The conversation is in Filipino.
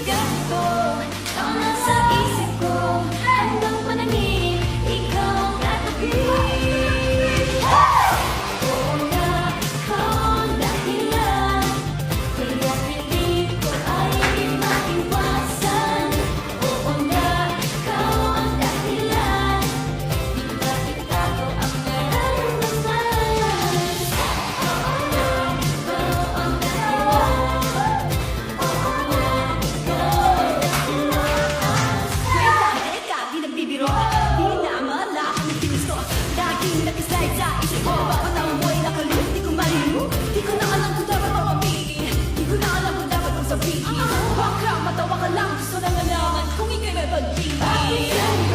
ganito. Ikaw nasa isip ko, hanggang panaginip, ikaw ang katabi. Oo nga, ikaw ang dahilan, kaya pilit ko ay maiwasan. Oo nga, ikaw ang dahilan, di maitago ang nararamdaman. Oo nga, ikaw ang dahilan. Oo nga, ikaw ang dahilan. Wait, teka, di nagbibiro. Di na mala ang kinis ko. Laging nag-slide sa isip ko. Bakit ang mo'y nakalimutan? Di ko malinu. Di ko na alam kung dapat bang aminin. Di ko na alam kung dapat bang sabihin. Huwag kang matawa ka lang. Gusto na malaman kung ikaw'y may pag-ibig.